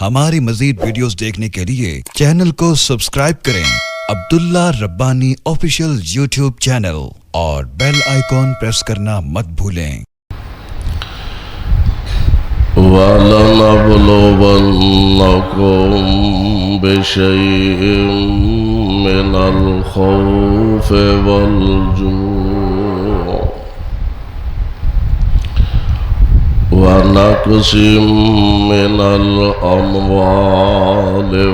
ہماری مزید ویڈیوز دیکھنے کے لیے چینل کو سبسکرائب کریں عبداللہ ربانی آفیشیل یوٹیوب چینل اور بیل آئیکن پریس کرنا مت بھولیں۔ وَلَنَبْلُوَنَّكُمْ بِشَيْءٍ مِّنَ الْخَوْفِ وَالْجُوعِ وَنَقْصٍ مِّنَ الْأَمْوَالِ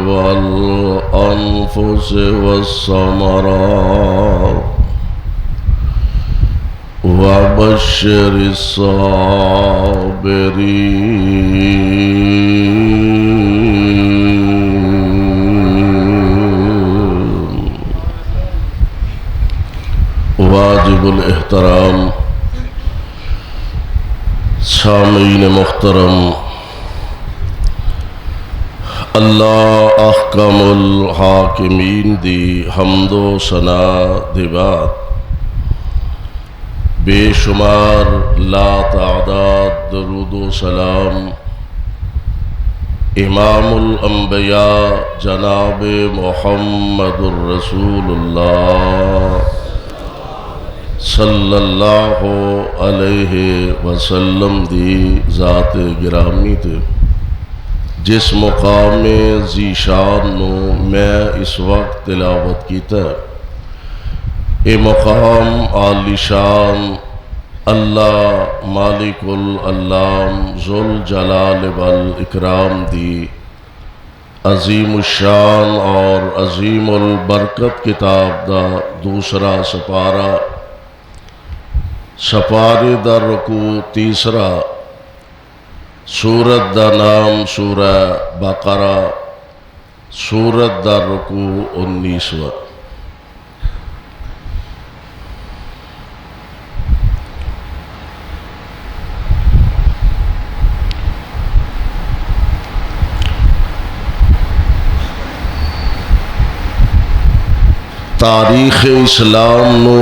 وَالْأَنفُسِ وَالثَّمَرَاتِ وَبَشِّرِ الصَّابِرِينَ۔ واجب الاحترام سامعین محترم، اللہ احکم الحاکمین دی حمد و ثنا دی بات بے شمار لا تعداد درود و سلام امام الانبیاء جناب محمد الرسول اللہ صلی اللہ علیہ وسلم دی ذات گرامی تے جس مقام ذی شان نو میں اس وقت تلاوت کیتا ہے، اے مقام عالی شان اللہ مالک العلام ذوالجلال والاکرام دی عظیم الشان اور عظیم البرکت کتاب دا دوسرا سپارے دا رکوع تیسرا، سورت دا نام سورہ بقرہ، سورت دا رکوع 19واں۔ تاریخ اسلام نو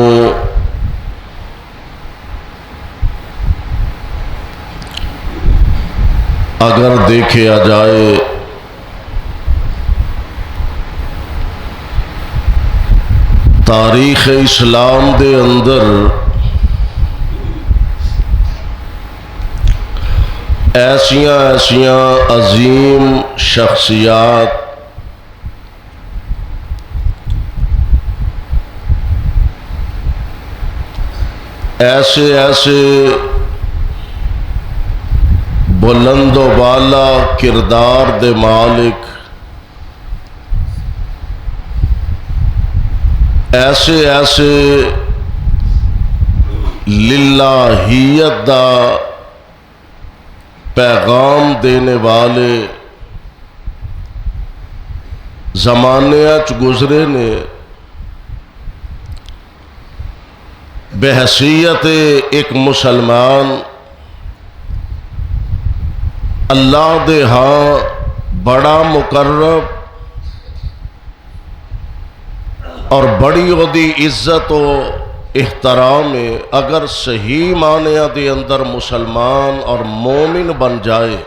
اگر دیکھا جائے تاریخ اسلام دے اندر ایسیاں عظیم شخصیات ایسے بلند و بالا کردار دے مالک، ایسے للہیت دا پیغام دینے والے زمانے اچ گزرے نے، بحیثیت ایک مسلمان اللہ دے ہاں بڑا مقرب اور بڑی عہدی عزت و احترام ہے۔ اگر صحیح معنی دے اندر مسلمان اور مومن بن جائے،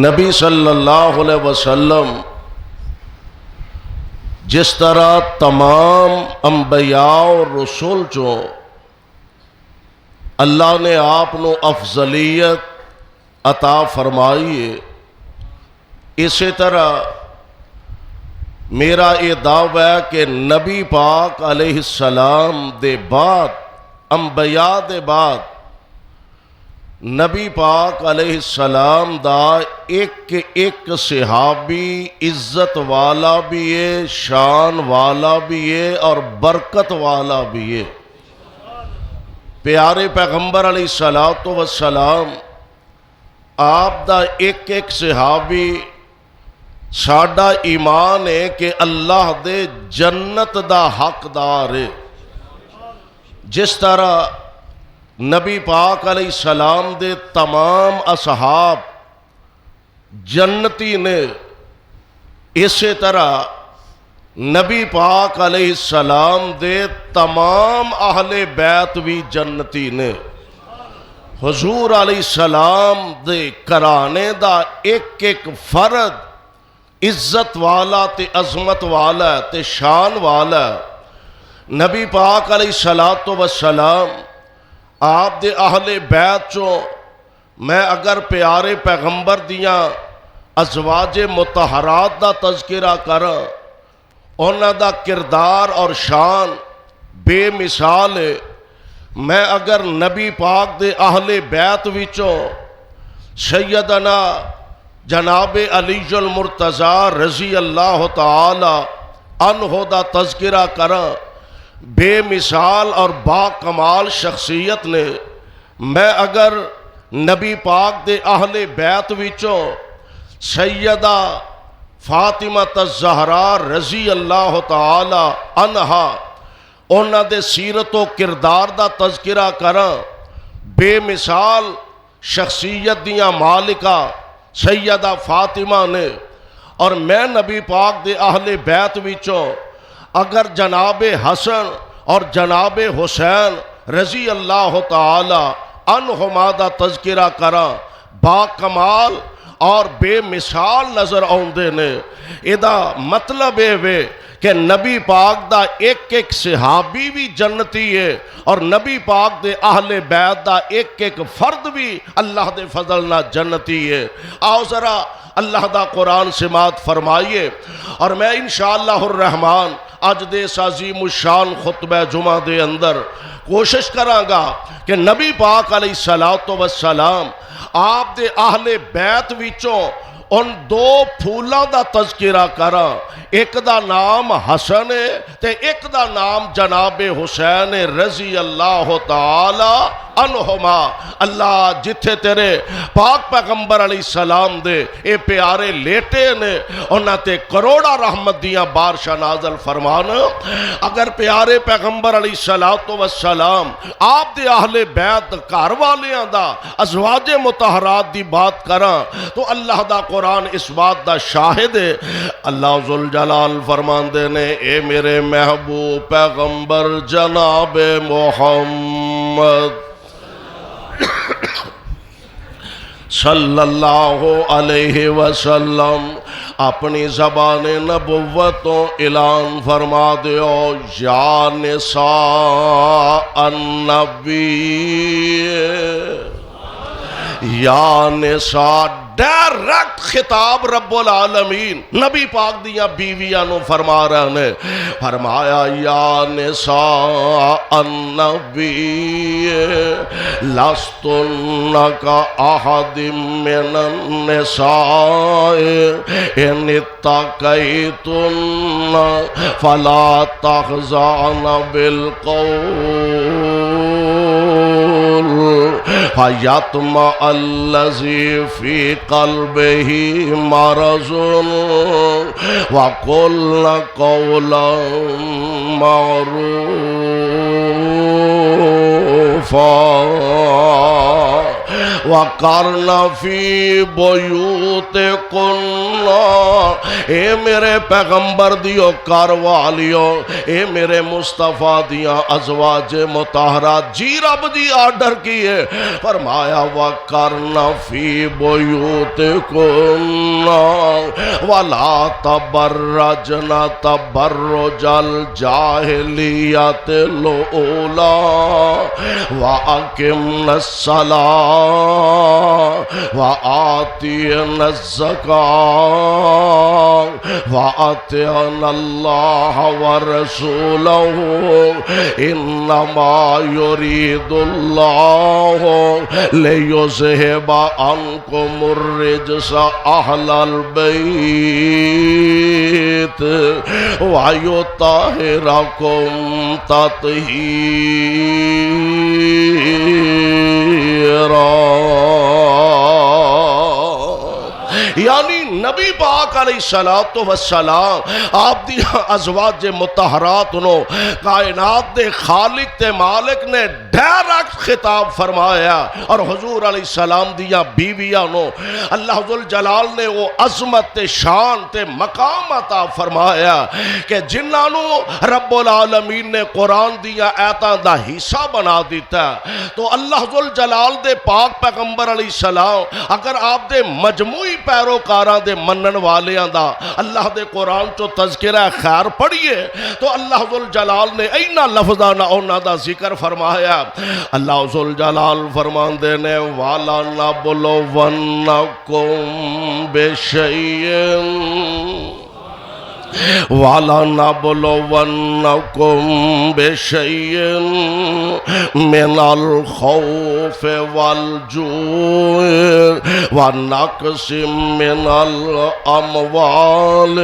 نبی صلی اللہ علیہ وسلم جس طرح تمام انبیاء اور رسول چوں اللہ نے آپ نو افضلیت عطا فرمائی ہے، اسی طرح میرا یہ دعویٰ ہے کہ نبی پاک علیہ السلام دے بعد، انبیاء دے بعد، نبی پاک علیہ السلام دا ایک صحابی عزت والا بھی ہے، شان والا بھی ہے اور برکت والا بھی ہے۔ پیارے پیغمبر علیہ السلام آپ دا ایک صحابی ساڈا ایمان ہے کہ اللہ دے جنت دا حقدار ہے۔ جس طرح نبی پاک علیہ السلام دے تمام اصحاب جنتی نے، اسی طرح نبی پاک علیہ السلام دے تمام اہل بیت بھی جنتی نے۔ حضور علیہ السلام دے کرانے دا ایک ایک فرد عزت والا تے عظمت والا تے شان والا. نبی پاک علیہ الصلوۃ والسلام آپ دے اہل بیت چوں میں اگر پیارے پیغمبر دیاں ازواج مطہرات دا تذکرہ کراں، انہاں دا کردار اور شان بے مثال ہے. میں اگر نبی پاک دے اہل بیت وچوں سیدنا جناب علی المرتضیٰ رضی اللہ تعالی عنہ دا تذکرہ کراں، بے مثال اور با کمال شخصیت نے. میں اگر نبی پاک دے اہل بیت وچوں سیدہ فاطمہ الزہراء رضی اللہ تعالی عنہا انہاں دے سیرت و کردار دا تذکرہ کراں، بے مثال شخصیت دیاں مالکہ سیدہ فاطمہ نے. اور میں نبی پاک دے اہل بیت وچوں اگر جناب حسن اور جناب حسین رضی اللہ تعالی عنہما دا تذکرہ کراں، با کمال اور بے مثال نظر آؤندے نے. ادا مطلب اے وے کہ نبی پاک دا ایک ایک صحابی بھی جنتی ہے اور نبی پاک دے اہل بیت دا ایک ایک فرد بھی اللہ دے فضل نہ جنتی ہے. آؤ ذرا اللہ دا قرآن سماعت فرمائیے. اور میں انشاءاللہ الرحمن اج دے عظیم الشان خطبہ جمعہ دے اندر کوشش کراں گا کہ نبی پاک علیہ الصلوۃ والسلام آپ دے اہل بیت وچوں ان دو پھولاں دا تذکرہ کراں. ایک دا نام حسن ہے تے ایک دا نام جناب حسین رضی اللہ تعالی عنہما. اللہ جتھے تیرے پاک پیغمبر علیہ السلام دے اے پیارے لیٹے نے انہاں تے کروڑا رحمت دیاں بارشاں نازل فرمان. اگر پیارے پیغمبر علیہ الصلوۃ والسلام آپ دے اہل بیت گھر والیاں دا ازواج مطہرات دی بات کراں تو اللہ دا قرآن اس بات دا شاہد ہے. اللہ ذوالجلال فرماندے نے اے میرے محبوب پیغمبر جناب محمد صلی اللہ علیہ وسلم اپنی زبان نبوتوں اعلان فرما دیو یا نساء النبی یا نساء. ڈائریکٹ خطاب رب العالمین نبی پاک دیاں بیویاں نو فرما رہے نے. فرمایا یا نساء النبی لستن کا احد من النساء ان اتقیتن فلا تخضعن بالقول فیطمع الذی فی قلبه مرض وقلن قولا معروفا. وقرن فی بیوتکن. اے میرے پیغمبر دیو کار والیو، اے میرے مصطفیٰ دیاں ازواج مطہرات، جی رب دی آرڈر کی ہے. فرمایا وقرن فی بیوتکن ولا تبرجن تبرج الجاہلیت الاولی واقمن الصلاۃ وآتین الزکاۃ وأطعن اللہ ورسولہ انما یرید اللہ لیذہب عنکم الرجس اہل البیت ویطہرکم تطہیرا. یعنی نبی پاک علیہ الصلوۃ والسلام آپ دی ازواج مطہرات نو کائنات دے خالق تے مالک نے ڈائریکٹ خطاب فرمایا، اور حضور علیہ السلام دیا بیویاں نو اللہ ذوالجلال نے وہ عظمت تے شان تے مقام عطا فرمایا کہ جنہاں نو رب العالمین نے قرآن دیا آیاتاں دا حصہ بنا دیتا ہے، تو اللہ ذوالجلال دے پاک پیغمبر علیہ السلام اگر آپ دے مجموعی پیروکاراں دے منن والیاں دا اللہ دے قرآن چو تذکرہ خیر پڑھیے تو اللہ ذوالجلال نے اینا لفظہ نہ اونا دا ذکر فرمایا۔ اللہ ذوالجلال فرماندے نے والا نبلونکم بشیئن وَلَنَبْلُوَنَّكُمْ بِشَيْءٍ مِّنَ الْخَوْفِ وَالْجُوعِ وَنَقْصٍ مِّنَ الْأَمْوَالِ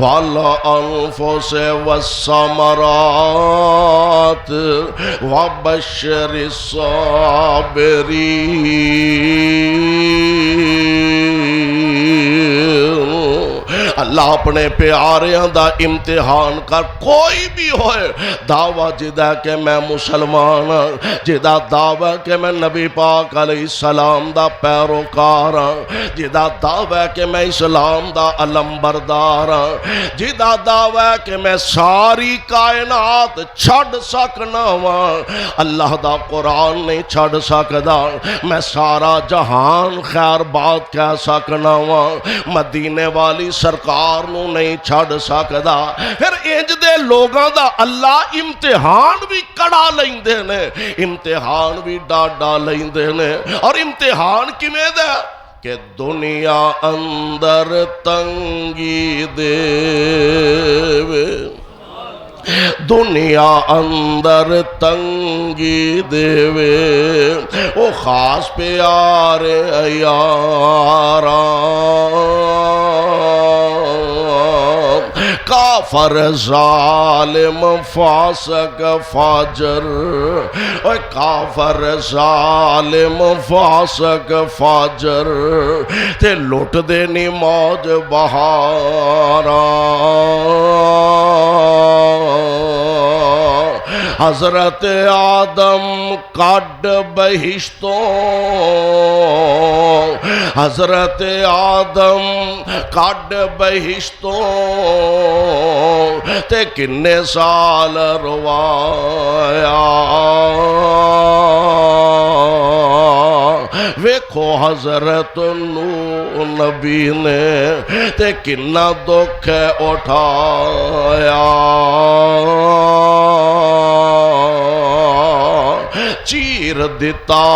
وَالْأَنفُسِ وَالثَّمَرَاتِ وَبَشِّرِ الصَّابِرِينَ۔ اللہ اپنے پیاریاں دا امتحان کر، کوئی بھی ہوئے دعویٰ جدا کہ میں مسلمان ہاں، جدا دعویٰ کہ میں نبی پاک علیہ السلام دا پیروکار ہاں، جدا دعویٰ کہ میں اسلام دا علم بردار ہاں، جدا دعویٰ کہ میں ساری کائنات چھڑ سکنا ہاں، اللہ دا قرآن نہیں چھڑ سکدا، میں سارا جہان خیر بات کہہ سکنا ہاں، مدینے والی سرکار نو نہیں چھڑ سکدا۔ پھر انج دے لوگاں دا اللہ امتحان بھی کڑا لیندے نے، امتحان بھی ڈاڈا لیندے نے، اور امتحان کیویں دے کہ دنیا اندر تنگی دے دنیا اندر تنگی دے او خاص پیارے یاراں، کافر ظالم فاسق فاجر، اوہ کافر ظالم فاسق فاجر تے لٹ دینی موج بہاراں۔ حضرت آدم کڈ بہشتوں، حضرت آدم کڈ بہشتوں تے کنے سال روایا، ویکھو حضرت نو نبی نے تے کنا دکھ اٹھایا، چیر دیتا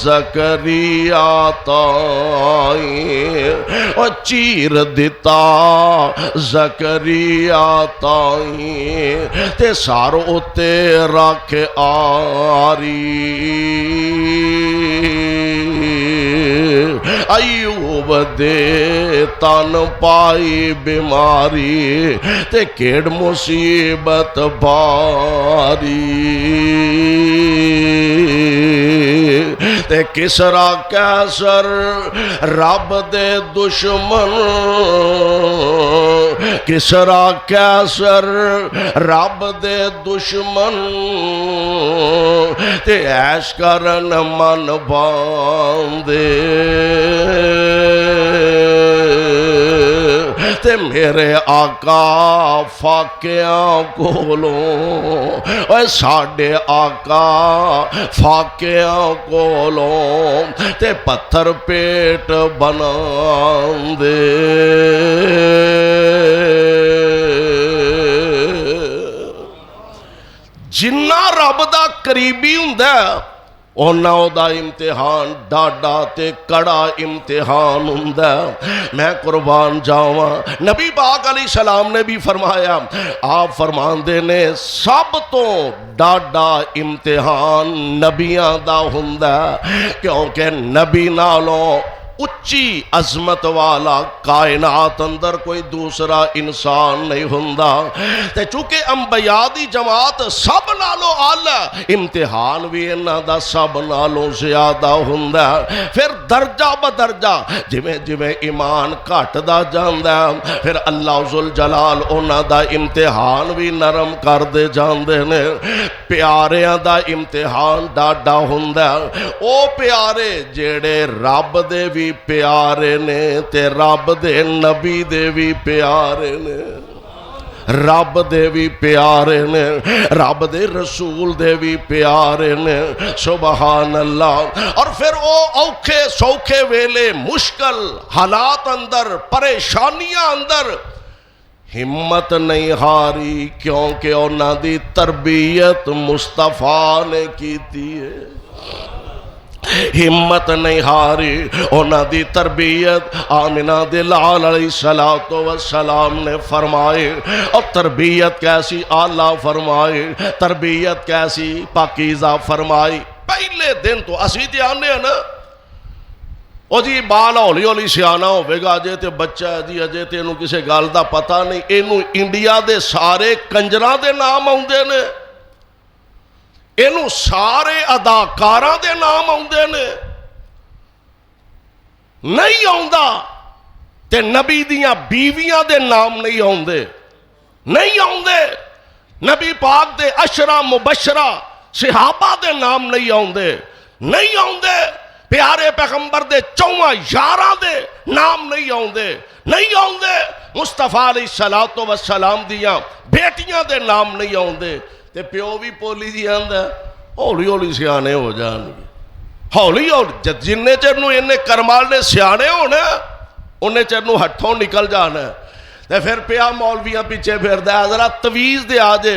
زکریا تائیں، اور چیر دیتا زکریا تائیں تے سارو تے رکھ آری، ایوب دے تن پائی بیماری تے کیڑ مصیبت باری، تے کسرا کیسر رب دے دشمن، کسرا کیسر رب دے دشمن تے عیش کرن من باندے، تے میرے آقا فاقیاں کولوں، اے ساڑے آقا فاقیاں کولوں تے پتھر پیٹ بنان دے۔ جنہ رب دا قریبی ہوندا اونا دا امتحان ڈاڈا تے کڑا امتحان ہوندا۔ میں قربان جاواں، نبی پاک علیہ السلام نے بھی فرمایا، آپ فرماندے نے سب تو ڈاڈا امتحان نبیاں دا ہوندا، کیونکہ نبی نالوں اچھی عظمت والا کائنات اندر کوئی دوسرا انسان نہیں ہوندا تے چونکہ انبیاء دی جماعت سب نالوں اعلی امتحان بھی انہاں دا سب نالوں زیادہ ہوندا پھر درجہ بدرجہ جویں جویں ایمان گھٹدا جاندا پھر اللہ ذوالجلال انہاں دا امتحان بھی نرم کر دے جاندے نے پیاریاں دا امتحان ڈاڈا ہوندا او پیارے جیڑے رب دے بھی پیارے نے تے رب دے نبی دے بھی پیارے نے رب دے بھی پیارے نے رب دے رسول دے بھی پیارے نے سبحان اللہ اور پھر او اوکھے سوکھے ویلے مشکل حالات اندر پریشانیاں اندر ہمت نہیں ہاری کیونکہ انہاں دی تربیت مصطفیٰ نے کیتی ہے ہمت نہیں ہاری انہاں دی تربیت آمنہ دلال علیہ السلام نے فرمائی اور تربیت کیسی اعلیٰ فرمائی تربیت کیسی پاکیزہ فرمائی پہلے دن تو اسی تے آنے ہیں نا او جی بال ہولی ہولی سیانا ہوئے گا اجے تے بچہ ہے جی اجے تے انہوں کسے گال دا پتہ نہیں انہوں انڈیا دے سارے کنجراں دے نام آؤندے نے انہوں سارے اداکاراں دے نام آؤندے نے نہیں آؤندا تے نبی دیاں بیویاں دے نام نہیں آؤندے نہیں آؤندے نبی پاک دے عشرہ مبشرہ صحابہ دے نام نہیں آؤندے نہیں آؤندے پیارے پیغمبر دے 4 یاراں دے نام نہیں آؤندے نہیں آؤندے مصطفیٰ علیہ السلام دیاں بیٹیاں دے نام نہیں آؤندے تے پیو بھی پولی دی آندا ہولی ہولی سیانے ہو جان گے ہولی ہولی جننے چرنوں انہیں کرمال نے سیانے ہونا انہیں چرنوں ہٹھوں نکل جانا تے پھر پیا مولویاں پیچھے پھر دے حضرت تویز دے آجے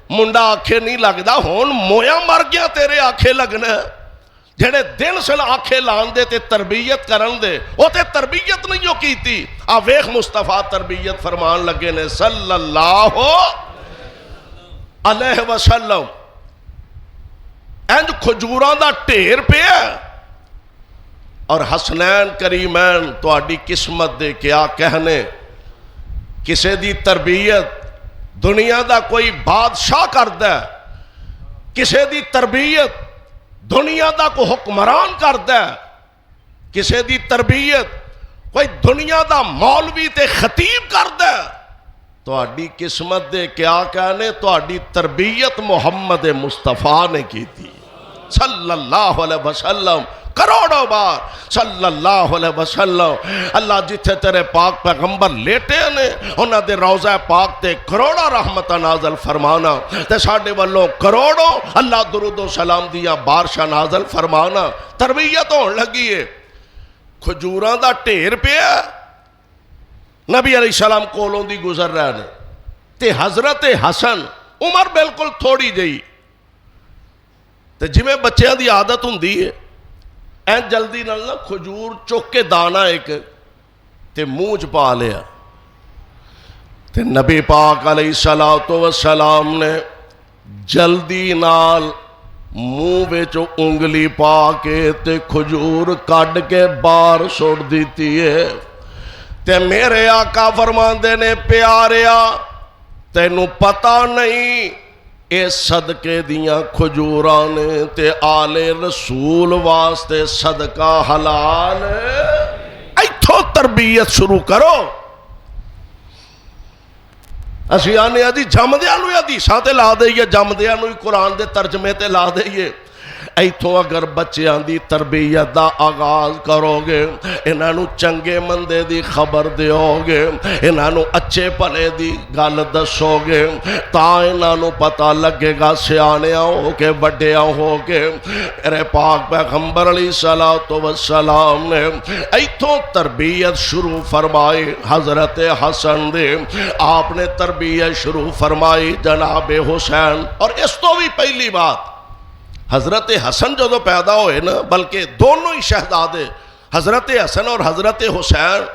منڈا آنکھیں نہیں لگدا ہون مویا مر گیا تیرے آنکھیں لگنا جڑے دن سے آنکھیں لان دے تے تربیت کرن دے وہ تے تربیت نہیں ہو کی تھی ویخ مصطفیٰ تربیت فرمان لگے نے صلی اللہ علیہ وسلم انج کھجوراں دا ٹھیر پہ ہے اور حسنین کریمین تو آڈی قسمت دے کیا کہنے کسے دی تربیت دنیا دا کوئی بادشاہ کردہ ہے کسے دی تربیت دنیا دا کو حکمران کردہ ہے کسے دی تربیت کوئی دنیا دا مولوی تے خطیب کردہ ہے تو آڈی قسمت دے کیا کہنے تو آڈی تربیت محمد مصطفیٰ نے کی تھی صلی اللہ علیہ وسلم کروڑوں بار صلی اللہ علیہ وسلم اللہ جتھے تیرے پاک پیغمبر لیٹے نے انہاں دے روضہ پاک تے کروڑا رحمتہ نازل فرمانا تے ساڑھے والوں کروڑوں اللہ درود و سلام دیا بارشہ نازل فرمانا تربیت ہون لگی ہے کھجوراں دا ٹھیر پہ ہے نبی علیہ السلام کولوں دی گزر رہے نے تے حضرت حسن عمر بالکل تھوڑی جئی تے جویں بچیاں دی عادت ہوندی ہے این جلدی نال نہ کھجور چوک کے دانا ایک تے منہ پا لیا تے نبی پاک علیہ السلام نے جلدی نال منہ وچ انگلی پا کے تے کھجور کڈ کے باہر سٹ دیتی ہے تے میرے آقا فرماندے نے پیاریا تینوں پتہ نہیں اے صدقے دیاں کھجوراں نے تے آل رسول واسطے صدقہ حلال ایتھوں تربیت شروع کرو اسی آنے آدھی جم دیا نوی حدیثاں تے لا دئیے جم دیا نوی قرآن دے ترجمے تے لا دئیے ایتھوں اگر بچیاں دی تربیت دا آغاز کرو گے انہاں نو چنگے مندے دی خبر دیو گے انہاں نو اچھے پلے دی گل دسو گے تا انہاں نو پتہ لگے گا سیانیاں ہو کے بڑیاں ہو کے میرے پاک پیغمبر علیہ السلام نے ایتھوں تربیت شروع فرمائی حضرت حسن دے آپ نے تربیت شروع فرمائی جناب حسین اور اس تو بھی پہلی بات حضرت حسن جو پیدا ہوئے نا بلکہ دونوں ہی شہزادے حضرت حسن اور حضرت حسین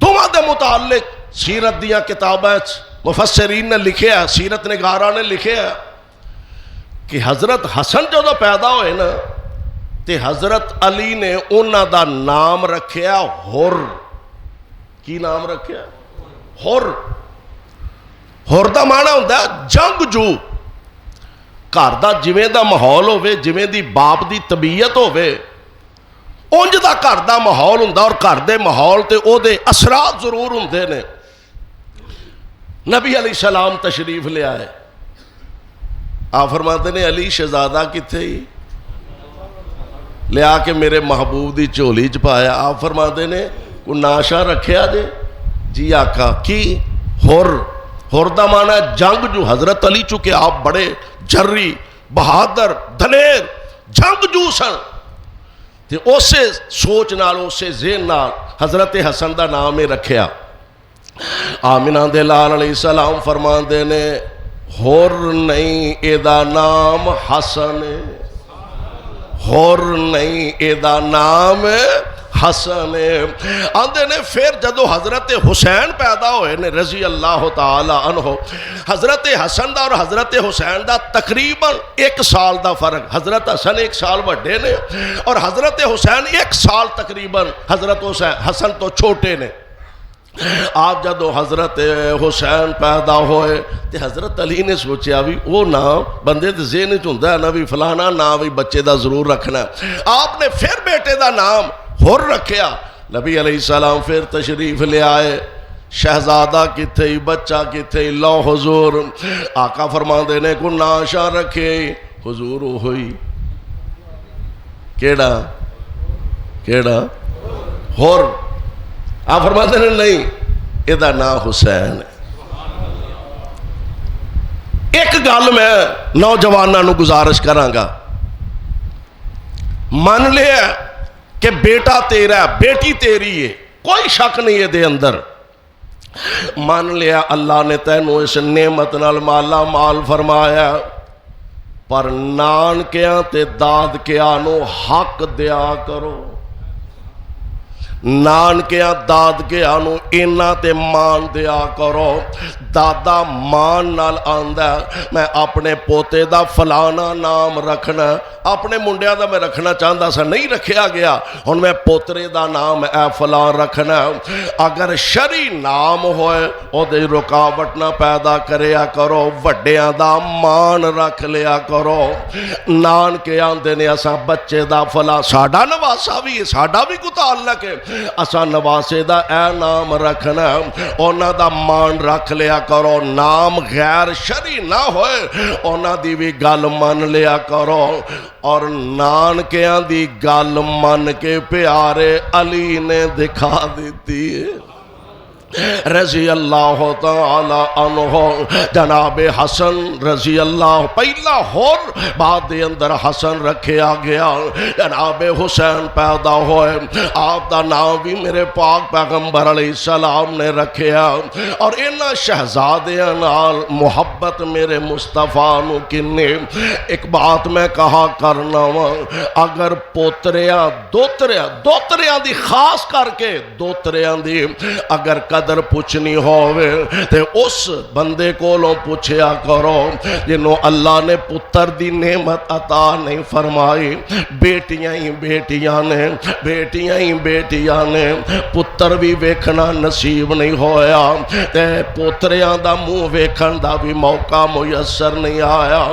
دونوں دے متعلق سیرت دیا کتابیں مفسرین نے لکھے ہیں سیرت نگاراں نے لکھے ہیں کہ حضرت حسن جو پیدا ہوئے نا تے حضرت علی نے انہاں دا نام رکھیا حر. کی نام رکھیا؟ حر. حر دا معنی ہوندا جنگجو. گھر دا جویں دا ماحول ہوے، جویں دی باپ دی طبیعت ہوے، اونج دا گھر دا ماحول ہوندا، اور گھر دے ماحول تے او دے اثرات ضرور ہوندے نے. نبی علیہ السلام تشریف لے آئے. آپ فرماتے نے علی شہزادہ کتھے ہی؟ لے آ کے میرے محبوب دی چولی چ پایا. آپ فرماتے نے کوئی ناشا رکھیا جے؟ جی آقا. کی؟ حر. حر دا معنی جنگ جو. حضرت علی چونکہ آپ بڑے جری، بہادر، دلیر جنگجو سن، تے اسے سوچ نال، اسے ذہن نال حضرت حسن دا نام ہی رکھیا. آمنہ دے لال علیہ السلام فرماندے نے حر نہیں اے دا نام حسن. حر نہیں اے دا نام حسن. آندے نے پھر جدو حضرت حسین پیدا ہوئے نے رضی اللہ تعالی عنہ، حضرت حسن دا اور حضرت حسین دا تقریباً 1 سال دا فرق. حضرت حسن 1 سال وڈے نے اور حضرت حسین 1 سال تقریباً حضرت حسن تو چھوٹے نے. آپ جدو حضرت حسین پیدا ہوئے تے حضرت علی نے سوچیا بھی وہ نام بندے دے ذہن چ ہوندا ہے نا، بھی فلانا نام بھی بچے دا ضرور رکھنا ہے. آپ نے پھر بیٹے دا نام حر رکھیا. نبی علیہ السلام پھر تشریف لے آئے. شہزادہ کتھے ہی، بچہ کتھے ہی؟ لو حضور. آقا فرماندے نے کو ناشا رکھے. حضور ہوئی کیڑا کیڑا؟ حر. آپ فرماتے ہیں نہیں یہ دا نام حسین ہے. ایک گل میں نوجوانوں گزارش کرانگا، من لیا کہ بیٹا تیرا ہے، بیٹی تیری ہے، کوئی شک نہیں ہے دے اندر. من لیا اللہ نے تینوں اس نعمت نال مالا مال فرمایا، پر نانکیاں تے دادکیاں نو حق دیا کرو. نانکیاں دادکیاں نو اینا تے مان دیا کرو. دادا مان نال آندا میں اپنے پوتے دا فلانا نام رکھنا، اپنے منڈیا دا میں رکھنا چاہتا سا، نہیں رکھیا گیا، ہن میں پوترے دا نام اے فلان رکھنا. اگر شرعی نام ہوئے او دے رکاوٹ نہ پیدا کریا کرو. وڈیاں دا مان رکھ لیا کرو. نانکے آندے نے اساں بچے دا فلاں، ساڈا نواسا بھی ہے، ساڈا بھی کوئی تعلق ہے، اساں نواسے دا اے نام رکھنا. اونا دا مان رکھ لیا کرو. نام غیر شرعی نہ ہوئے اونا دی بھی گل من لیا کرو. اور نانکیاں دی گل من کے پیارے علی نے دکھا دیتی ہے رضی اللہ تعالی عنہ. جناب حسن رضی اللہ پہلا حر، بعد دے اندر حسن رکھیا گیا. جناب حسین پیدا ہوئے، آپ دا نام بھی میرے پاک پیغمبر علیہ السلام نے رکھیا. اور انہاں شہزادیاں نال محبت میرے مصطفیٰ نو کنے. ایک بات میں کہا کرنا وا، اگر پوتریاں دوتریاں دی، خاص کر کے دوتریاں دی اگر قدر پوچھنی ہوئے تے اس بندے کولوں پوچھیا کرو جنہوں اللہ نے پتر دی نعمت عطا نہیں فرمائی. بیٹیاں ہی بیٹیاں نے، بیٹیاں ہی بیٹیاں نے، پتر بھی ویکھنا نصیب نہیں ہویا تے پوتریاں دا منہ ویکھن دا بھی موقع میسر نہیں آیا.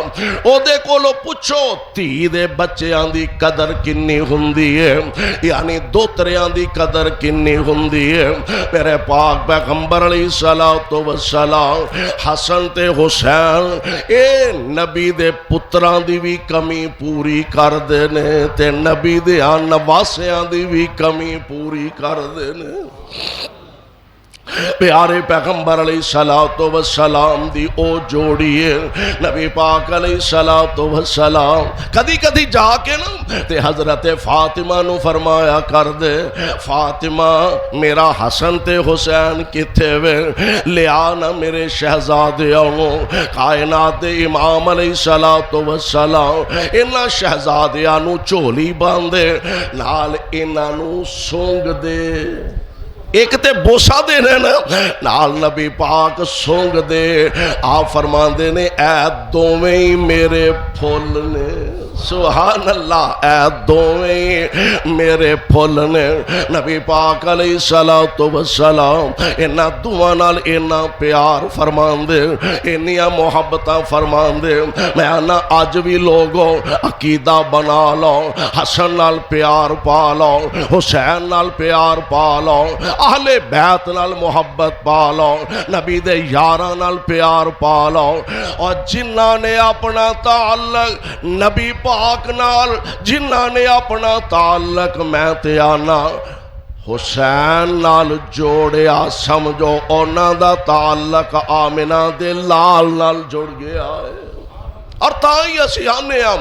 او دے کولوں پوچھو تھی دے بچیاں دی قدر کنی ہوندی ہے، یعنی دوتریاں دی قدر کنی ہوندی ہے. میرے پاک پیغمبر علیہ السلام حسن تے حسین اے نبی دے پتراں دی بھی کمی پوری کر دینے تے نبی دے نواسیاں دی بھی کمی پوری کر دینے. پیارے پیغمبر علیہ السلام دی او جوڑی ہے. نبی پاک علیہ السلام کدی کدی جا کے نا تے حضرت فاطمہ نو فرمایا کر دے، فاطمہ میرا حسن تے حسین کتھے وے، لے آنا میرے شہزادیاں نو. کائنات دے امام علیہ السلام انہاں شہزادیاں نو چولی باندھے، نال انہاں نو سونگ دے. ایک تے بوسا دے نا، نال نبی پاک سونگ دے. آپ فرماندے نے اے دوویں ہی میرے پھول نے. سبحان اللہ، اے دوویں میرے پھل نے نبی پاک علیہ الصلوۃ والسلام انہاں دوواں نال اینا پیار فرماندے، انیاں محبتاں فرماندے۔ میں آنا اج بھی لوگوں عقیدہ بنا لو، حسن نال پیار پا لو، حسین نال پیار پا لو، اہل بیت نال محبت پا لو، نبی دے یاراں نال پیار پا لو، اور جنہاں نے اپنا تعلق نبی پاک نال، جنہاں نے اپنا تعلق میں تے آنا حسین نال جوڑیا، سمجھو انہاں دا تعلق آمنہ دے لال نال جڑ گیا ہے۔ اور تائی اسی آنے ہم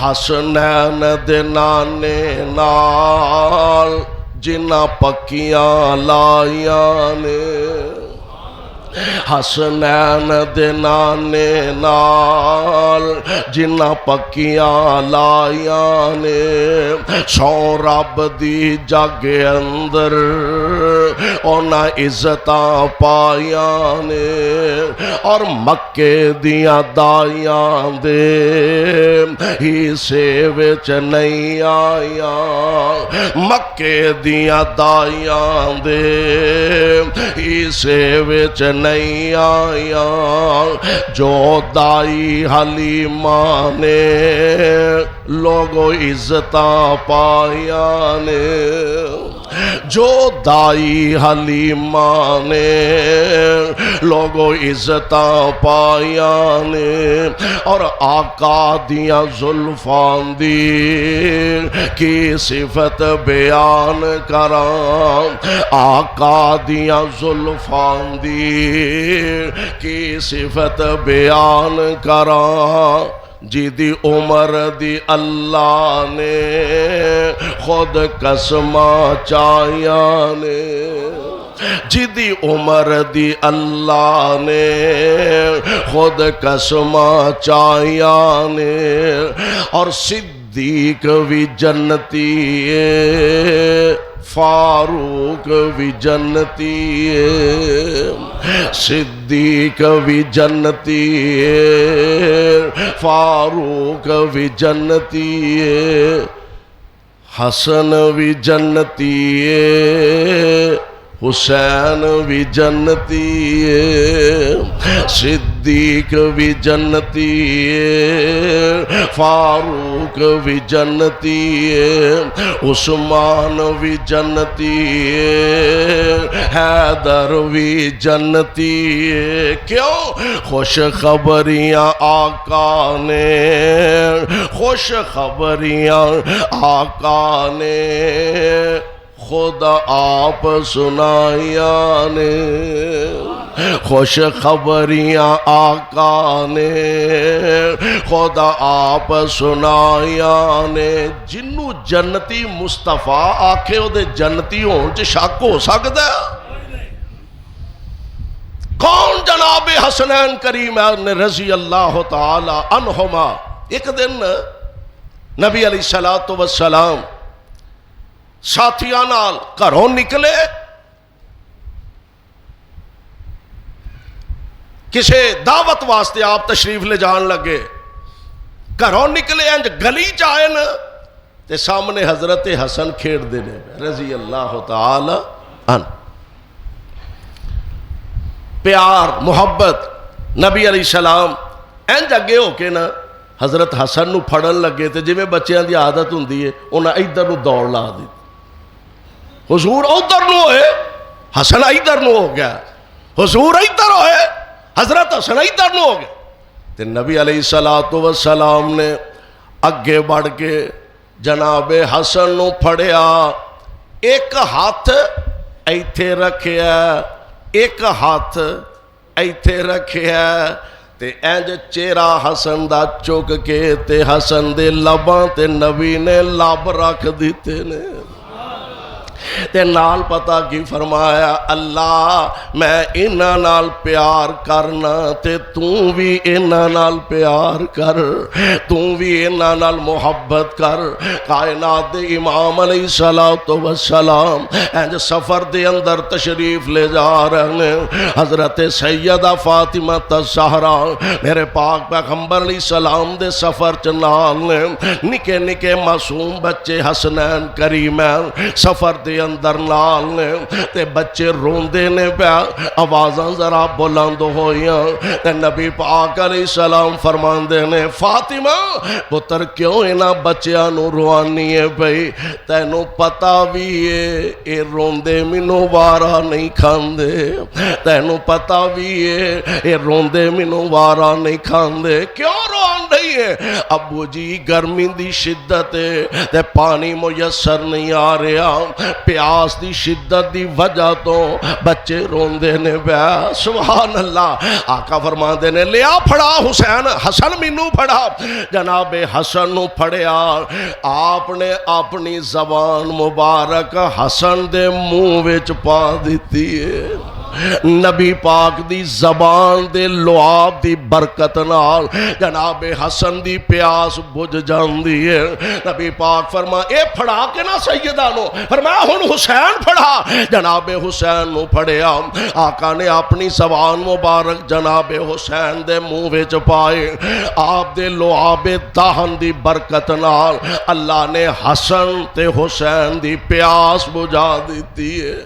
حسنین دے نانے نال جنہ پکیاں لائیاں نے، حسنین دے نانے نال جنہ پکیاں لائیاں نے، سو رب دی جگ اندر اونا عزتاں پائیاں نے، اور مکے دیاں دائیاں دے حصے وچ نہیں آئیاں، مکے دیاں دائیاں دے حصے وچ نہیں آیاں، جو دائی حلیمہ نے لوگو عزتاں پائیاں نے، جو دائی حلیمہ نے لوگو عزتاں پائیاں نے، اور آقا دیاں زلفان دی کی صفت بیان کراں، آقا دیاں زلفان دی کی صفت بیان کراں، جی دی عمر دی اللہ نے خود قسماں چاہیاں نے، جی دی عمر دی اللہ نے خود قسماں چاہیاں نے، اور صدیق بھی جنتی ہے، فاروق بھی جنتی ہے، صدیق بھی جنتی ہے، فاروق بھی جنتی ہے، حسن بھی جنتی ہے، حسین بھی جنتی ہے، صدیق بھی جنتی ہے، فاروق بھی جنتی ہے، عثمان بھی جنتی ہے، حیدر بھی جنتی ہے۔ کیوں؟ خوش خبریاں آقا نے، خوش خبریاں آقا نے خود آپ سنائیاں نے، خوش خبریاں آقا نے خود آپ سنائیاں نے، جنوں جنتی مصطفیٰ آکھے او دے جنتی ہون چ شک ہو سکدا ہے؟ کون جناب حسنین کریم رضی اللہ تعالی عنہما؟ ایک دن نبی علیہ الصلوۃ والسلام ساتھیاں نال گھروں نکلے، کسے دعوت واسطے آپ تشریف لے جان لگے، گھروں نکلے انج گلی چائن تے سامنے حضرت حسن کھیڑ دینے رضی اللہ تعالی عنہ۔ پیار محبت نبی علیہ السلام انج اگے ہو کے نا حضرت حسن نو پھڑن لگے تے جویں بچیاں دی عادت ہوندی ہے انہاں ادھر نو دوڑ لا دی، حضور ادھر نو ہوئے حسن ادھر نو ہو گیا، حضور ادھر ہوئے حضرت حسن ادھر نو ہو گیا، تے نبی علیہ الصلوۃ والسلام نے اگے بڑھ کے جناب حسن نو پھڑیا، ایک ہاتھ ایتھے رکھیا، ایک ہاتھ ایتھے رکھیا، تے اینج چہرہ حسن دا چک کے تے حسن دے لباں تے نبی نے لب رکھ دیتے نے، تے نال پتہ کی فرمایا اللہ میں انہاں نال پیار کرنا تے توں بھی انہاں نال پیار کر توں بھی انہاں نال محبت کر کائنات دے امام علیہ السلام اینج سفر دے اندر تشریف لے جا رہے ہیں حضرت سیدہ فاطمہ الزہرا میرے پاک پیغمبر علیہ السلام دے سفر چنال نے نکے نکے معصوم بچے حسنین کریمین سفر دے اندر نال نے تے بچے روندے نے پیا آوازاں ذرا بلند ہوئیاں تے نبی پاک علیہ السلام فرماندے نے فاطمہ پتر کیوں انہاں بچیاں نو روانی ہے بھئی تینوں پتہ بھی اے روندے مینوں وارا نہیں کھاندے تینوں پتہ بھی اے روندے مینوں وارا نہیں کھاندے کیوں روان نہیں ہے ابو جی گرمی دی شدت ہے تے پانی میسر نہیں آ رہا پیاس دی شدت دی وجہ تو بچے روندے نے بیا سبحان اللہ آقا فرماندے نے لیا پھڑا حسین حسن مینوں پھڑا جناب حسن نو پھڑیا آپ نے اپنی زبان مبارک حسن دے منہ وچ پا دیتی ہے نبی پاک دی زبان دے لعاب دی برکت نال جناب حسن دی پیاس بجھ جاندی ہے نبی پاک فرما اے پھڑا کے نہ سیدہ نو فرمایا ہن حسین پھڑا جناب حسین نو پھڑیا آقا نے اپنی زبان مبارک جناب حسین دے منہ وچ پائے آپ دے لعاب دہن دی برکت نال اللہ نے حسن تے حسین دی پیاس بجھا دیتی ہے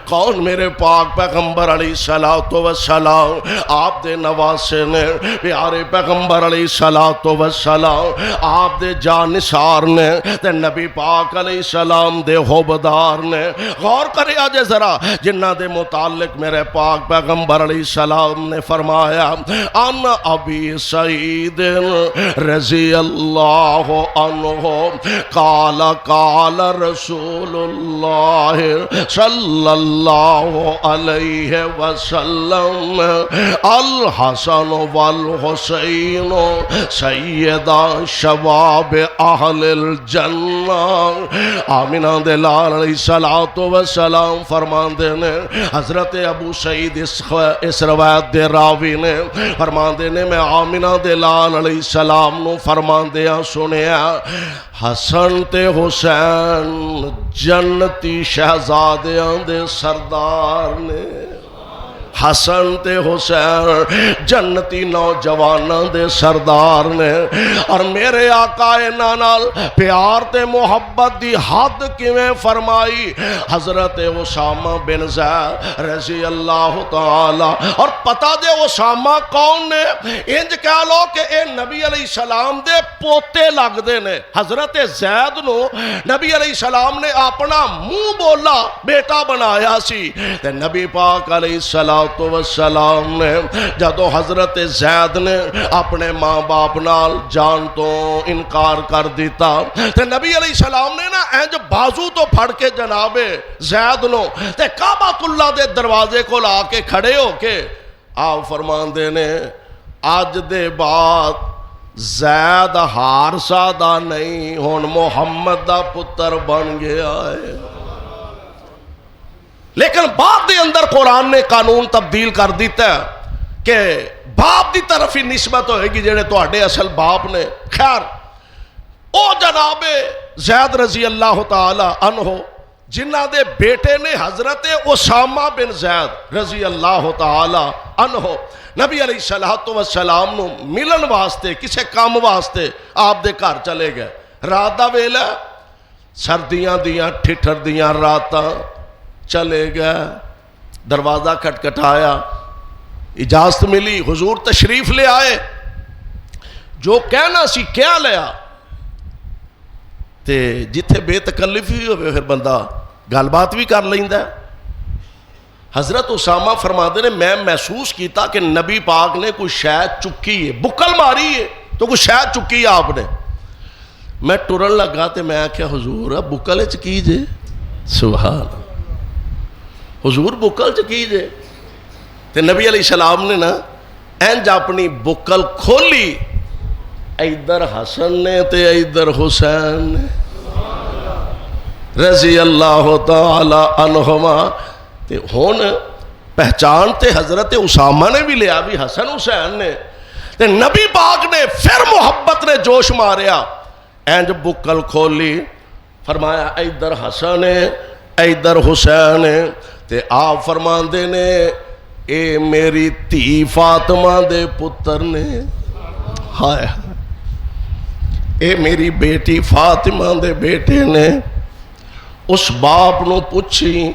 کون میرے پاک پیغمبر علیہ السلام آپ دے نواسے نے پیارے پیغمبر علیہ السلام آپ دے جانثار نے تے نبی پاک علیہ السلام دے حبدار نے غور کرے آجے ذرا جنہ دے متعلق میرے پاک پیغمبر علیہ السلام نے فرمایا ان ابی سعید رضی اللہ عنہ قال قال رسول اللہ صلی اللہ علیہ وسلم الحسن والحسین سیدہ شباب اہل الجنہ آمینہ دلال علیہ السلام فرماندے نے حضرت ابو سعید اس روایت دے راوی نے فرماندے نے میں آمینہ دلال علیہ السلام نو فرماندیاں سنیا حسن تے حسین جنتی شہزادیاں دے سردار نے حسن تے حسین جنتی نوجواناں دے سردار نے اور میرے آقا انہاں نال پیار تے محبت دی حد کیویں فرمائی حضرت اسامہ بن زید رضی اللہ تعالی اور پتہ دے اسامہ کون نے انج کہہ لو کہ اے نبی علیہ السلام دے پوتے لگ دے نے حضرت زید نو نبی علیہ السلام نے اپنا منہ بولا بیٹا بنایا سی تے نبی پاک علیہ السلام نے جدو حضرت زید نے اپنے ماں باپ نال جان تو انکار کر دیتا تے نبی علیہ السلام نے نا اینج بازو تو پھڑ کے جناب زید نو تے کعبۃ اللہ دے دروازے کو لا کے کھڑے ہو کے آپ فرماندے نے آج دے بعد زید حارثہ دا نہیں ہن محمد دا پتر بن گیا ہے لیکن باپ دے اندر قرآن نے قانون تبدیل کر دیتا ہے کہ باپ دی طرف ہی نسبت ہوئے گی جڑے تو اڈے اصل باپ نے خیر او جناب زید رضی اللہ تعالی عنہ جنہ دے بیٹے نے حضرت اسامہ بن زید رضی اللہ تعالی عنہ نبی علیہ السلام نو ملن واسطے کسے کام واسطے آپ دے گھر چلے گئے رات دا ویلا سردیاں دیاں ٹھٹھر دیاں راتاں چلے گئے دروازہ کھٹکھٹایا اجازت ملی حضور تشریف لے آئے جو کہنا سی کیا لیا تے جتھے بے تکلفی ہوئے پھر بندہ گل بات بھی کر لیندا ہے حضرت اسامہ فرماتے نے میں محسوس کیتا کہ نبی پاک نے کوئی شاید چکی ہے بکل ماری ہے تو کوئی شاید چکی ہے آپ نے میں ٹرن لگا تے میں آکھیا حضور بکل چ کی جے سبحان حضور بکل چ کی جے تے نبی علیہ السلام نے نا اینج اپنی بکل کھولی ادھر حسن نے تے ادھر حسین نے رضی اللہ تعالی عنہما۔ تے ہن پہچان تے حضرت اسامہ نے بھی لیا بھی حسن حسین نے، تے نبی پاک نے پھر محبت نے جوش ماریا، اینج بکل کھولی، فرمایا ادھر حسن ہے ادھر حسین ہے، تے آپ فرماندے نے اے میری تھی فاطمہ دے پتر نے، ہائے اے میری بیٹی فاطمہ دے بیٹے نے۔ اس باپ نو پوچھی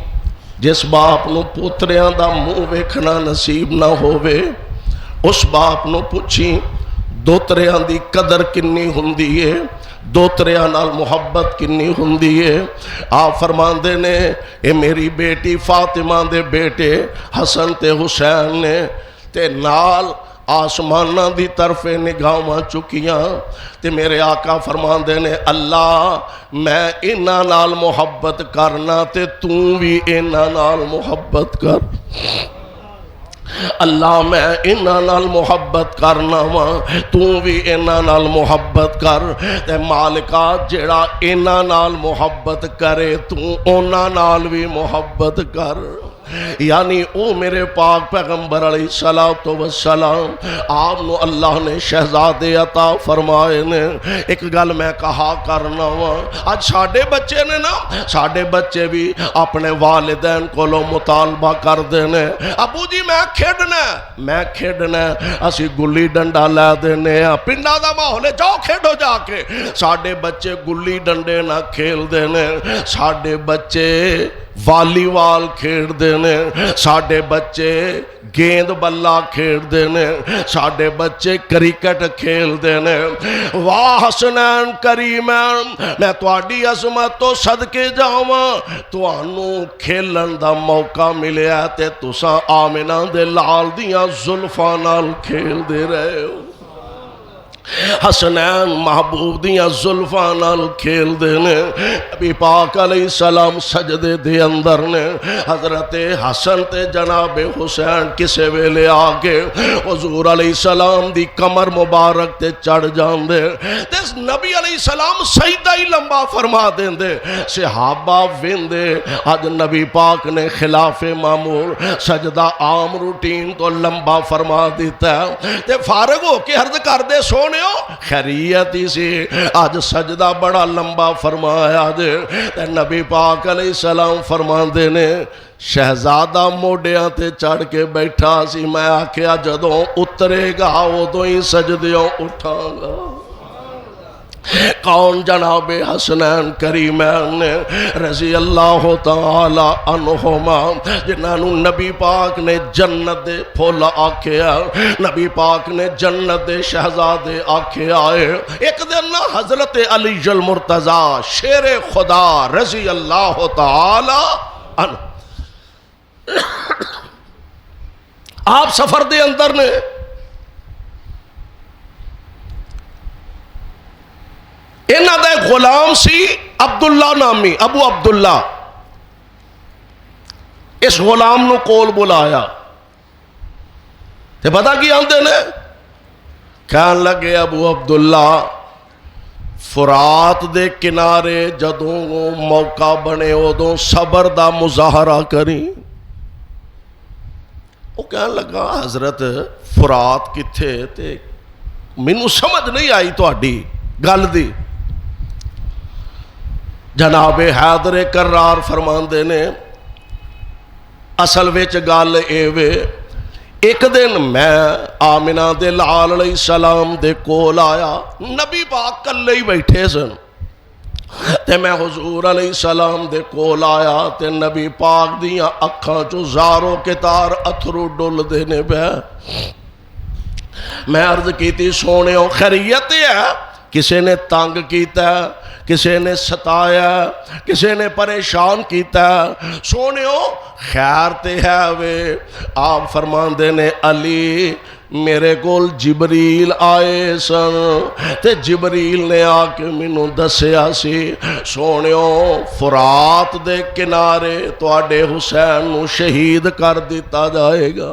جس باپ نو پوتریاں دا منہ ویکھنا نصیب نہ ہووے، اس باپ نو پوچھی دوتریاں دی قدر کنی ہوندی ہے، دوتریاں نال محبت کنی ہوندی ہے۔ آپ فرماندے نے اے میری بیٹی فاطمہ دے بیٹے حسن تے حسین نے، تے نال آسمانہ دی طرف نگاہاں چکیاں، تے میرے آقا فرماندے نے اللہ میں انہاں نال محبت کرنا تے توں بھی انہاں نال محبت کر، اللہ میں انہاں نال محبت کرنا وا توں بھی انہاں نال محبت کر، تے مالکا جڑا انہاں نال محبت کرے توں انہاں نال بھی محبت کر۔ یعنی او میرے پاک پیغمبر علیہ السلام آپ نو اللہ نے شہزادے عطا فرمائے نے۔ ایک گل میں کہا کرنا وا، آج ساڈے بچے نے نا، ساڈے بچے بھی اپنے والدین کو مطالبہ کر دینے، ابو جی میں کھیڈنا، اسی گلی ڈنڈا لے دینے، پنڈا دا ماحول ہے جاؤ کھیڈو جا کے، ساڈے بچے گلی ڈنڈے نہ کھیل دینے، ساڈے بچے والی وال کھیڑ دینے، ساڈے بچے گیند بلا کھیڑ دینے، ساڈے بچے کرکٹ کھیل دینے۔ واہ حسنین کریمین، میں تواڈی عظمت تو صدقے جاواں، تانوں کھیلن دا موقع ملیا تے تساں آمنہ دے لال دیاں زلفاں نال کھیل دے رہے ہو، حسنین محبوب دیاں زلفاں نال کھیل دینے۔ نبی پاک علیہ السلام سجدے دے اندر نے، حضرت حسن تے جناب حسین کسے ویلے آگے حضور علیہ السلام دی کمر مبارک تے چڑھ جاندے، تے نبی علیہ السلام سجدہ ہی لمبا فرما دیندے، صحابہ ویندے آج نبی پاک نے خلاف معمول سجدہ عام روٹین تو لمبا فرما دیتا ہے، تے فارغ ہو کے عرض کر دے سونے خیریت ہی سی، آج سجدہ بڑا لمبا فرمایا دے، تے نبی پاک علیہ السلام فرماندے نے شہزادہ موڈیاں تے چڑھ کے بیٹھا سی، میں آکھیا جدوں اترے گا ادوں ہی سجدیوں اٹھاں گا۔ کون جناب حسنین کریمین رضی اللہ تعالی عنہما، جنہاں نو نبی پاک نے جنت دے پھول آکھیا، نبی پاک نے جنت دے شہزادے آکھے آئے۔ ایک دن حضرت علی المرتضی شیر خدا رضی اللہ تعالی عنہ آپ سفر دے اندر نے، انہاں دا ایک غلام سی عبداللہ نامی، ابو عبداللہ، اس غلام نو کول بلایا تے پتہ کی آندے نے، کہن لگے ابو عبداللہ فرات دے کنارے جدوں موقع بنے ادوں صبر دا مظاہرہ کری۔ وہ کہن لگا حضرت فرات کتھے تے مینوں سمجھ نہیں آئی تہاڈی گل دی۔ جناب حیدر کرار فرماندے نے اصل وچ گل اے وے، ایک دن میں آمنہ دے لال علیہ السلام دے کول آیا، نبی پاک کلے ہی بیٹھے سن، تے میں حضور علیہ السلام دے کول آیا تے نبی پاک دیاں اکھاں چوں زارو کتار اتھرو ڈول دینے پہ۔ میں عرض کیتی سونےو خیریت ہے؟ کسے نے تنگ کیتا ہے، کسے نے ستایا، کسے نے پریشان کیتا ہے؟ سونےو خیر تے ہے وے؟ آپ فرماندے نے علی میرے کول جبریل آئے سن تے جبریل نے آ کے مینوں دسیا سی سونےو فرات دے کنارے تواڈے حسین نو شہید کر دیتا جائے گا۔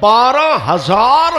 12,000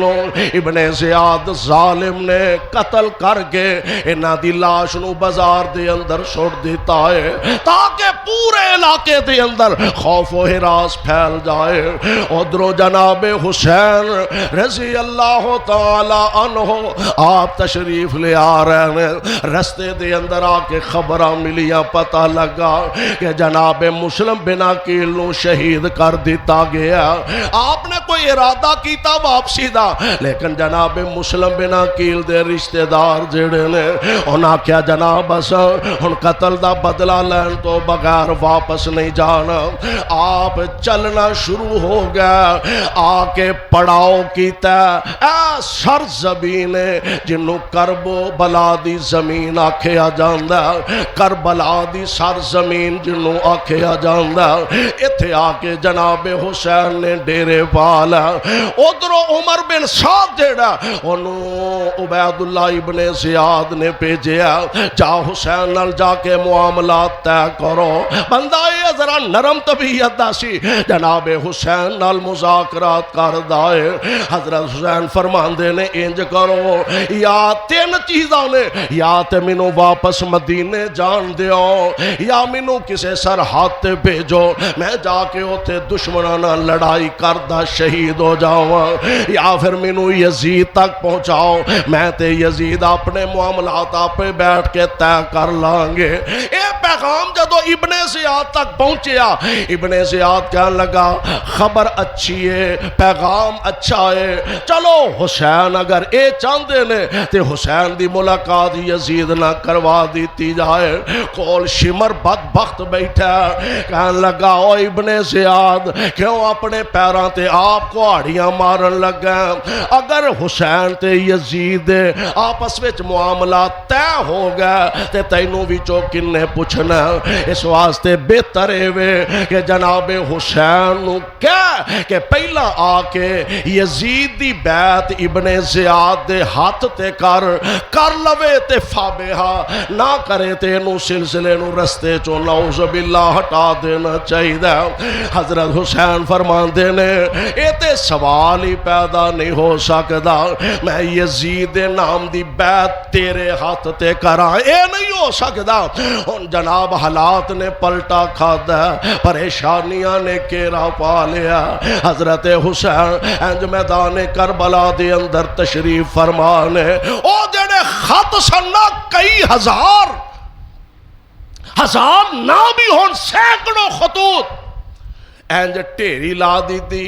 نو ابن زیاد ظالم نے قتل کر کے انہاں دی لاش نو بازار دے اندر چھوڑ دیتا ہے تاکہ پورے علاقے دے اندر خوف و ہراس پھیل جائے۔ ادھروں جناب حسین رضی اللہ تعالی عنہ آپ تشریف لے آ رہے ہیں، رستے دے اندر آ کے خبراں ملیاں، پتہ لگا کہ جناب مسلم بن عقیل نو شہید کر دیتا گیا۔ آپ نے کوئی ارادہ کیتا واپسی دا، لیکن جناب مسلم بن عقیل دے رشتہ دار جڑے نے انہاں کیا جناب اساں ہن قتل دا بدلہ لین تو بغیر واپس نہیں جانا۔ آپ چلنا شروع ہو گیا، آ کے پڑاؤ کیتا اے سر زمین جنوں کربو بلا دی زمین آکھیا جاندا، کربلا دی سر زمین جنوں آکھیا جاندا، ایتھے آ کے جناب حسین نے ڈیرے پالا۔ ادھروں عمر بن سعد جیڑا انہوں عبید اللہ ابن زیاد نے بھیجیا، جا حسین نال جا کے معاملات طے کرو۔ بندہ یہ ذرا نرم طبیعت دا سی، جناب حسین نال مذاکرات کر دائے۔ حضرت حسین فرماندے نے انج کرو، یا تین چیزاں نے، یا تے مینوں واپس مدینے جان دیو، یا مینوں کسے سرحد تے بھیجو، میں جا کے اوتھے دشمناں نال لڑائی کردا شہید ہو جاواں، یا پھر مینوں یزید تک پہنچاؤ، میں تے یزید اپنے معاملات آپ بیٹھ کے طے کر لیں گے۔ اے پیغام جدو ابن زیاد تک پہنچیا، ابن زیاد کہنے لگا خبر اچھی ہے، پیغام اچھا ہے، چلو حسین اگر اے چاندے نے تے حسین دی ملاقات یزید نہ کروا دیتی جائے۔ کول شمر بدبخت بیٹھا کہنے لگا او ابن زیاد کیوں اپنے پیراں تے آپ کو آڑیاں مارن لگا؟ اگر حسین تے یزید آپس وچ معاملات طے ہو گیا تے تینوں وچوں کنے پوچھنا؟ اس واسطے بہتر ہے کہ جناب حسین نو کہہ کہ پہلا آ کے یزید دی بیعت ابن زیاد دے ہاتھ تے کر لوے تے فابہا نہ کرے تے انہوں سلسلے نو رستے چو نعوذ باللہ ہٹا دینا چاہیے۔ حضرت حسین فرماندے نے اے تے سوال ہی پیدا نہیں ہو سکدا، میں یزید نام دی بیعت تیرے ہاتھ تے کراں، اے نہیں ہو سکدا۔ ان جناب حالات نے پلٹا کھادا، پریشانیاں نے کیرا پا لیا۔ حضرت حسین انج میدان کربلا دے اندر تشریف فرمانے، او جڑے خط سننا کئی ہزار نہ بھی ہون سینکڑوں خطوط انج ٹھیری لا دیتی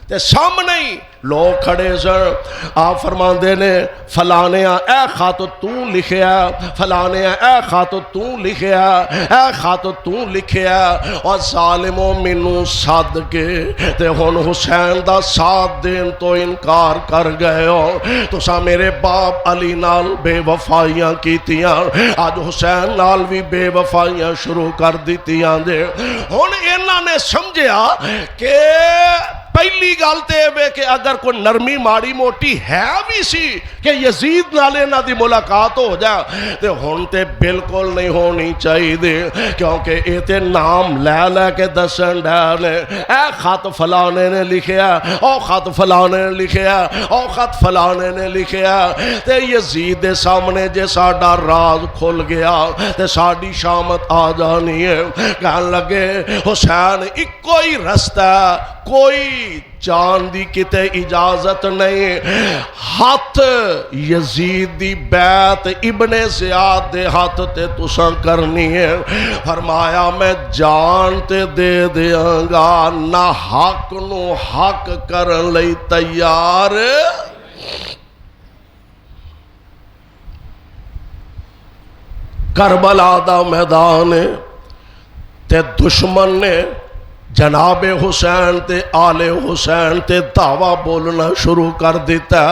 تے سامنے ہی لوگ کھڑے سن۔ آپ فرماندے نے فلانے اے خط تو لکھیا، فلانے اے خط تو لکھیا، اے خط تو لکھیا، اور ظالموں مینوں سد کے تے ہن حسین دا ساتھ دین تو انکار کر گئے ہو۔ تساں میرے باپ علی نال بے وفائیاں کیتیاں، آج حسین نال بھی بے وفائیاں شروع کر دیتیاں دے۔ ہن انہاں نے سمجھیا کہ پہلی گل تے وے کہ اگر کوئی نرمی ماڑی موٹی ہے بھی سی کہ یزید نال انہاں دی ملاقات ہو جائے تے ہن تے بالکل نہیں ہونی چاہیے، کیونکہ اے تے نام لے کے دسن ڈے، اے خط فلانے نے لکھیا، او خط فلانے نے لکھیا، او خط فلانے نے لکھیا، تے یزید دے سامنے جے ساڈا راز کھل گیا تے ساڈی شامت آ جانی ہے۔ کہن لگے حسین اکو ہی رستہ، کوئی جان دی کتے اجازت نہیں، ہاتھ یزید دی بیعت ابن زیاد دے ہاتھ تے تساں کرنی ہے۔ فرمایا میں جان تے دے دیاں گا، نہ حق نو حق کرن لئی تیار۔ کربلا دا میدان تے دشمن نے جناب حسین تے آل حسین تے دعویٰ بولنا شروع کر دیتا۔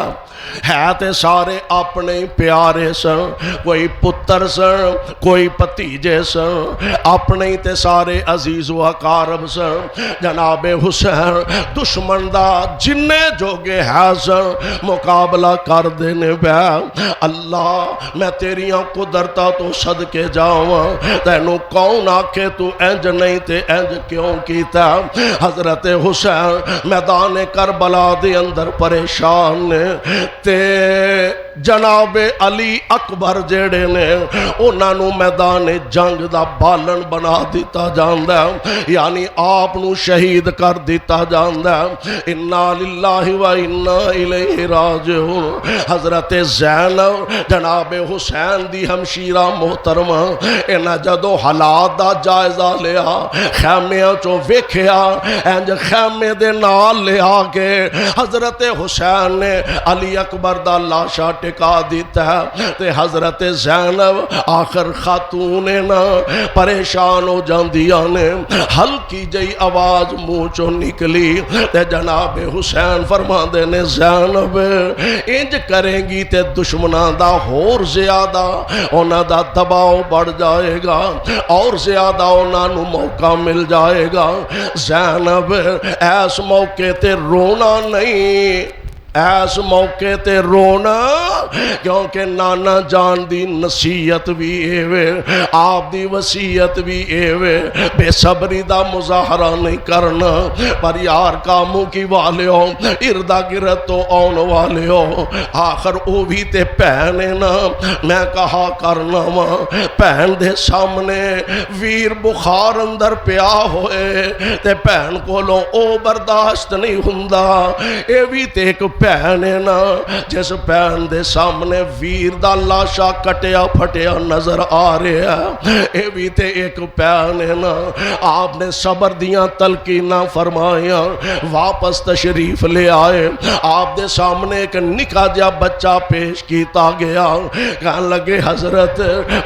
ہے تے سارے اپنے ہی پیارے سن، کوئی پتر سن کوئی بھتیجے سن، اپنے ہی تے سارے عزیز و اقارب سن۔ جناب حسین دشمن دا جنے جوگے ہے سن مقابلہ کر دینے پیا۔ اللہ میں تیریاں قدرتاں تو صدقے جاواں، تینوں کون آکھے تو انج نہیں تے انج کیوں کیتا۔ حضرت حسین میدان کربلا دے اندر پریشان نے تے جناب علی اکبر جڑے نے انہاں نو میدان جنگ دا بالن بنا دیتا جاندا ہے، یعنی آپ نو شہید کر دیتا جاندا ہے۔ انا للہ و انا الیہ راجعون۔ حضرت زینب جناب حسین دی ہمشیرہ محترمہ انہاں جدو حالات دا جائزہ لیا، خیمیاں چو ویکھیا، انج خیمے دے نال لے آگے حضرت حسین نے علی اکبر دا لاشا ٹکا دیتا ہے تے حضرت زینب آخر خاتون نا پریشان ہو جاندیاں نے، ہلکی جئی آواز منہ چو نکلی تے جناب حسین فرماندے نے زینب انج کریں گی تے دشمناں دا ہور زیادہ انہاں دا دباؤ بڑھ جائے گا، اور زیادہ انہاں نو موقع مل جائے گا۔ زینب ایس موقع تے رونا نہیں، ایس موقع تے رونا، کیونکہ نانا جان دی نصیحت بھی ایوے، آپ دی وصیت بھی ایوے، بے صبری دا مظاہرہ نہیں کرنا، پر یار کاموں کی والے ہو، اردہ گرد تو آن والے ہو، آخر او بھی تے پہنے نا، میں کہا کرنا ماں پہن دے سامنے ویر بخار اندر پیا ہوئے تے پہن کو لو او برداشت نہیں ہوندا، اے بھی تے ایک پہنے نا جس پہن دے سامنے ویر دا لاشا کٹیا پھٹیا نظر آ رہا ہے، اے بھی تے ایک پہنے نا۔ آپ نے صبر دیاں تلقینہ فرمایا، واپس تشریف لے آئے، آپ دے سامنے ایک نکا جا بچہ پیش کیتا گیا، کہنے لگے حضرت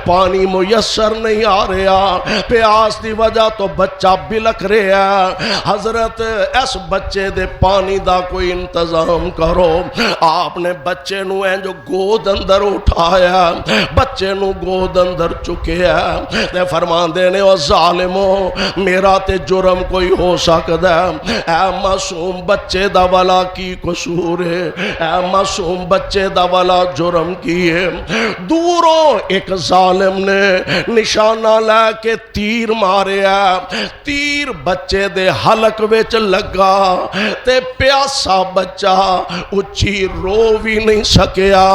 پانی میسر نہیں آ رہا، پیاس دی وجہ تو بچہ بلک رہا ہے، حضرت اس بچے دے پانی دا کوئی انتظام کرو۔ آپ نے بچے نو جو گود اندر اٹھایا، بچے نو گود اندر چکیا تے فرمان دینے او ظالمو میرا تے جرم کوئی ہو سکتا ہے، اے معصوم بچے دا والا کی قصور ہے، اے معصوم بچے دا والا جرم کی ہے۔ دوروں ایک ظالم نے نشانہ لے کے تیر ماریا، تیر بچے دے حلق وچ لگا تے پیاسا بچہ اچھی رو بھی نہیں سکیا،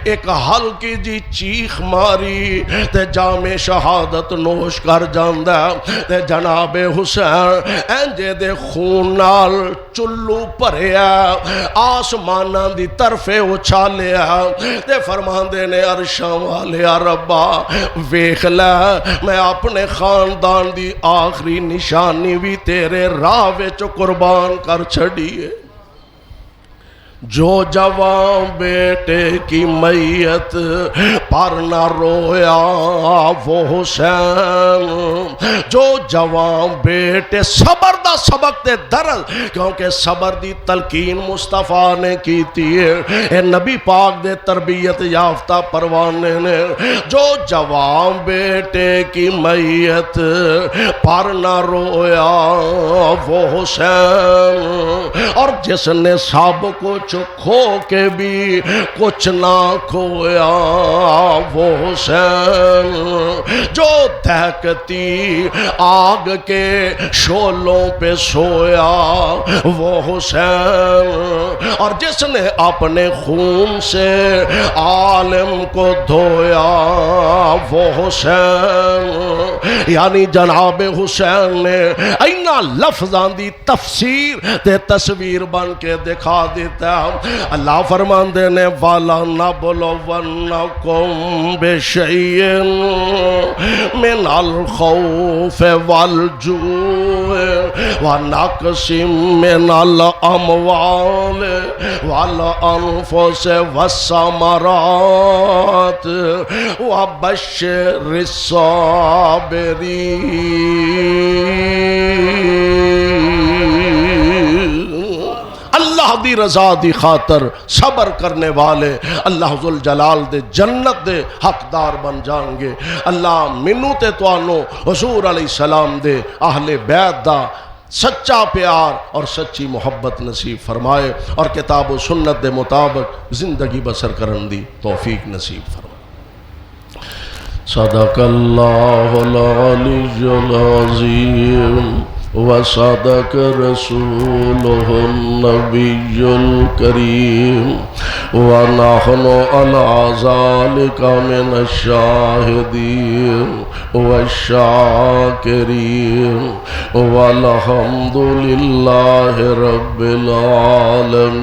ایک ہلکی جی چیخ ماری تے جام شہادت نوش کر جاندا تے جناب حسین انجے دے خون نال چلو بھریا، آسماناں دی طرفے اچھالیا تے فرماندے نے عرشاں والیا ربا ویکھ لے میں اپنے خاندان دی آخری نشانی بھی تیرے راہ وچ قربان کر چھڑی ہے۔ جو جوان بیٹے کی میت پر نہ رویا وہ حسین، جو جوان بیٹے صبر دا سبق دے درد، کیونکہ صبر دی تلقین مصطفیٰ نے کیتی ہے، اے نبی پاک دے تربیت یافتہ پروانے نے، جو جوان بیٹے کی میت پر نہ رویا وہ حسین، اور جس نے سب کچھ کھو کے بھی کچھ نہ کھویا وہ حسین، جو دہکتی آگ کے شعلوں پہ سویا وہ حسین، اور جس نے اپنے خون سے عالم کو دھویا وہ حسین۔ یعنی جناب حسین نے اینا لفظان دی تفسیر تے تصویر بن کے دکھا دیتا۔ اللہ فرماندے نے وَلَنَبْلُوَنَّكُمْ بِشَيْءٍ مِّنَ الْخَوْفِ وَالْجُوعِ وَنَقْصٍ مِّنَ الْأَمْوَالِ وَالْأَنفُسِ وَالثَّمَرَاتِ وَبَشِّرِ الصَّابِرِينَ۔ اللہ دی رضا دی خاطر صبر کرنے والے اللہ ذل جلال دے جنت دے حقدار بن جان گے۔ اللہ مینوں تے توانوں حضور علیہ السلام دے اہل بیت دا سچا پیار اور سچی محبت نصیب فرمائے اور کتاب و سنت دے مطابق زندگی بسر کرن دی توفیق نصیب فرمائے۔ صدق اللہ العلی العظیم وصدق رسولہ النبی الکریم ونحن علی ذلک من الشاہدین والشاکرین والحمد للہ رب العالمین۔